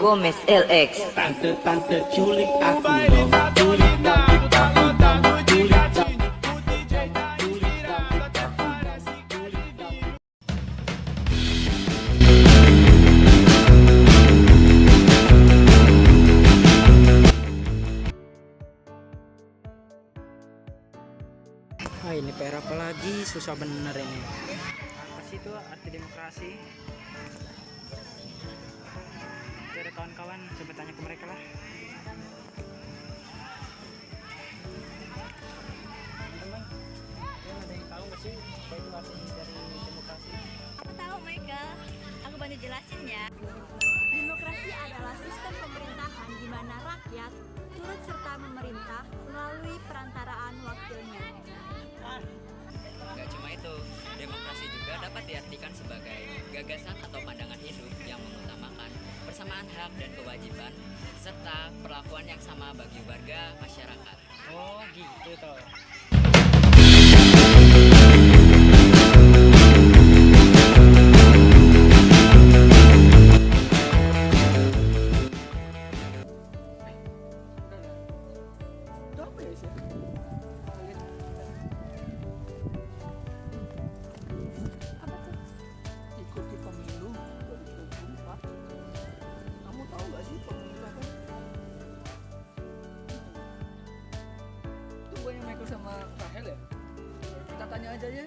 Gomez LX. Tante-tante culik aku dong, culik tapi aku dong, culik tapi Wah, ini PR apa lagi? Susah bener ini. Apa sih itu arti demokrasi? Oke, ada kawan-kawan, coba tanya ke mereka lah. Teman-teman, kalian ada yang tahu nggak sih apa itu arti dari demokrasi? Aku tahu, Michael. Aku bantu jelasin ya. Demokrasi adalah sistem pemerintahan di mana rakyat turut serta memerintah melalui perantaraan wakilnya. Gak cuma itu, demokrasi juga dapat diartikan sebagai gagasan atau pandangan hidup yang mengutamakan persamaan hak dan kewajiban serta perlakuan yang sama bagi warga masyarakat. Oh, gitu toh. Ikuti pemilu 2024. Kamu tahu gak sih pemilu apa? Itu bukannya Michael sama Rahel ya? Kita tanya aja ya.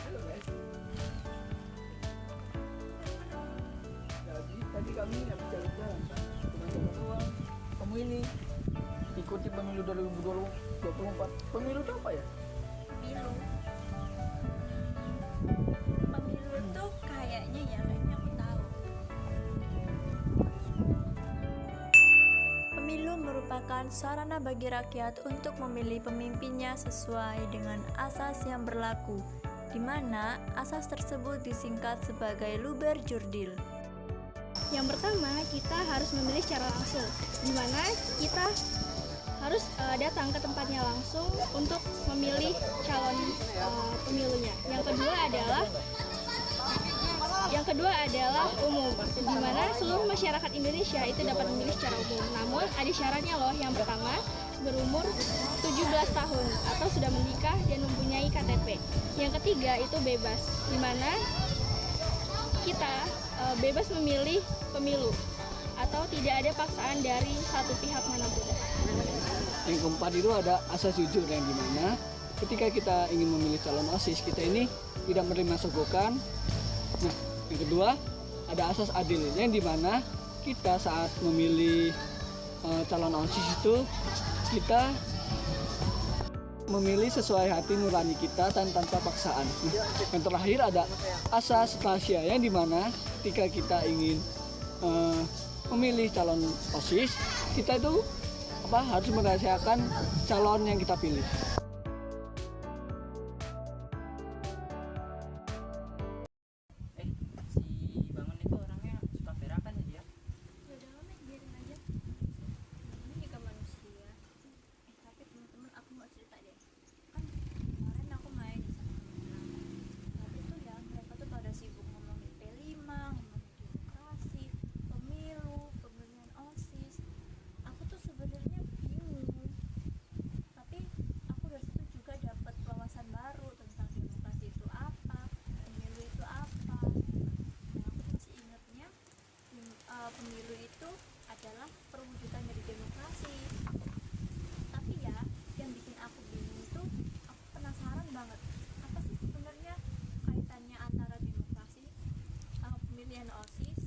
Halo guys. Jadi tadi kami habis jalan-jalan kan, teman-teman doang pemilih ikuti pemilu 2024. Pemilu itu apa ya? Pemilu. Pemilu itu kayaknya aku tahu. Pemilu merupakan sarana bagi rakyat untuk memilih pemimpinnya sesuai dengan asas yang berlaku, di mana asas tersebut disingkat sebagai Luber Jurdil. Yang pertama, kita harus memilih secara langsung, di mana kita harus datang ke tempatnya langsung untuk memilih calon pemilunya. Yang kedua adalah umum, di mana seluruh masyarakat Indonesia itu dapat memilih secara umum. Namun ada syaratnya loh. Yang pertama, berumur 17 tahun atau sudah menikah dan mempunyai KTP. Yang ketiga itu bebas, di mana kita bebas memilih pemilu atau tidak ada paksaan dari satu pihak manapun. Yang keempat itu ada asas jujur, yang dimana ketika kita ingin memilih calon OSIS, kita ini tidak menerima sogokan. Nah, yang kedua ada asas adil, yang dimana kita saat memilih calon OSIS itu kita memilih sesuai hati nurani kita tanpa paksaan. Nah, yang terakhir ada asas rahasia, yang dimana ketika kita ingin memilih calon OSIS, kita itu harus merahasiakan calon yang kita pilih. Si Bangun itu orangnya suka berakan ya dia? Ya udah lah, biarin aja. Ini juga manusia. Tapi teman-teman, aku mau cerita deh. Kan kemarin aku main sama teman-teman. Tadi tuh ya, mereka tuh pada sibuk ngomongin P5, ngomongin demokrasi, pemilu, pemilihan OSIS. Aku tuh sebenarnya bingung. Tapi aku dari situ juga dapat wawasan baru tentang demokrasi itu apa, pemilu itu apa. Nah, aku masih ingatnya pemilu itu adalah perwujudan dari demokrasi. Tapi ya, yang bikin aku bingung itu, aku penasaran banget, apa sih sebenarnya kaitannya antara demokrasi sama pemilihan OSIS?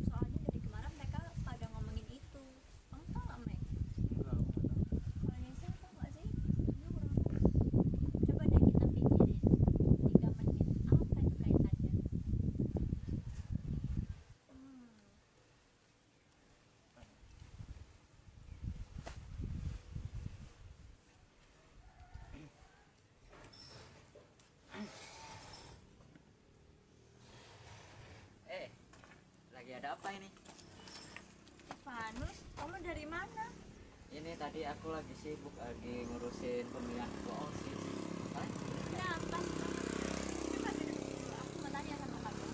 Soalnya dari kemarin mereka pada ngomongin itu. Kamu tau gak, Mek? Kalau Nesa tau gak sih? Dia kurang tahu. Coba deh kita pikirin 3 menit, apa itu kaitannya? Lagi ada apa ini? Vanus, kamu dari mana? Ini tadi aku lagi sibuk lagi ngurusin pemilihan ketua OSIS. Kan? Kenapa? Coba duduk dulu, aku mau tanya sama kamu.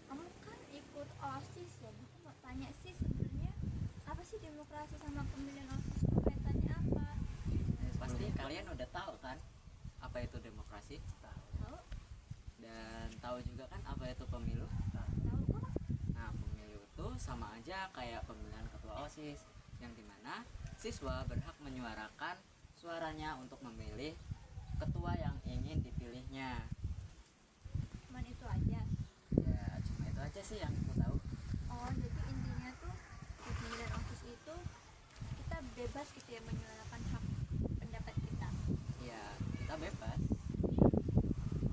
Kamu kan ikut OSIS ya, aku mau tanya sih sebenarnya apa sih demokrasi sama pemilihan OSIS itu kaitannya apa? Pasti kalian udah tahu kan apa itu demokrasi? Tahu? Dan tahu juga kan apa itu pemilu? Tahu kok? Nah, pemilu itu sama aja kayak pemilihan ketua OSIS, yang dimana siswa berhak menyuarakan suaranya untuk memilih ketua yang ingin dipilihnya. Cuman itu aja. Ya, cuma itu aja sih yang aku tahu. Oh, jadi intinya tuh di pemilihan OSIS itu kita bebas gitu ya menyuarakan hak pendapat kita. Ya, kita bebas.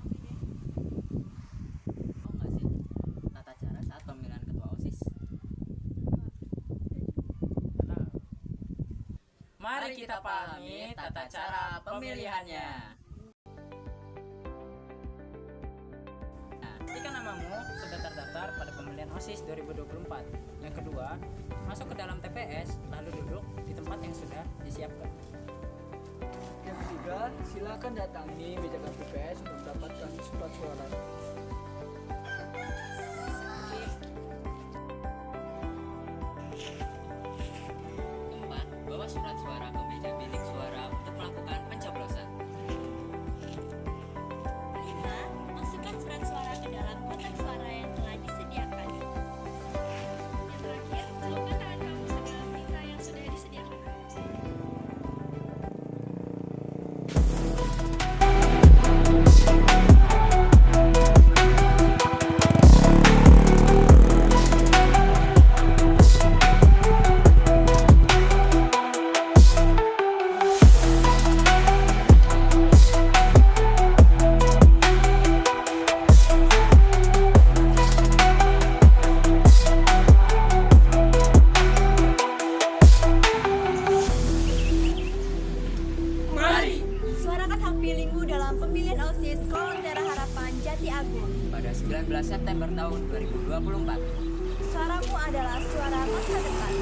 Oke deh. Tahu nggak sih tata cara saat pemilihan ketua OSIS? Mari kita pahami tata cara pemilihannya. Nah, ketika namamu sudah terdaftar pada pemilihan OSIS 2024. Yang kedua, masuk ke dalam TPS, lalu duduk di tempat yang sudah disiapkan. Yang ketiga, silakan datangi meja KPPS untuk mendapatkan surat suara. Keempat, bawa surat suara ke meja bilik suara untuk melakukan pencoblosan. Kelima, masukkan surat suara ke dalam kotak suara yang telah disediakan. Yang terakhir, celupkan tangan kamu ke dalam tinta yang sudah disediakan. Suarakan hak pilihmu dalam pemilihan OSIS Kolontera Harapan Jati Agung. Pada 19 September tahun 2024. Suaramu adalah suara masa depan.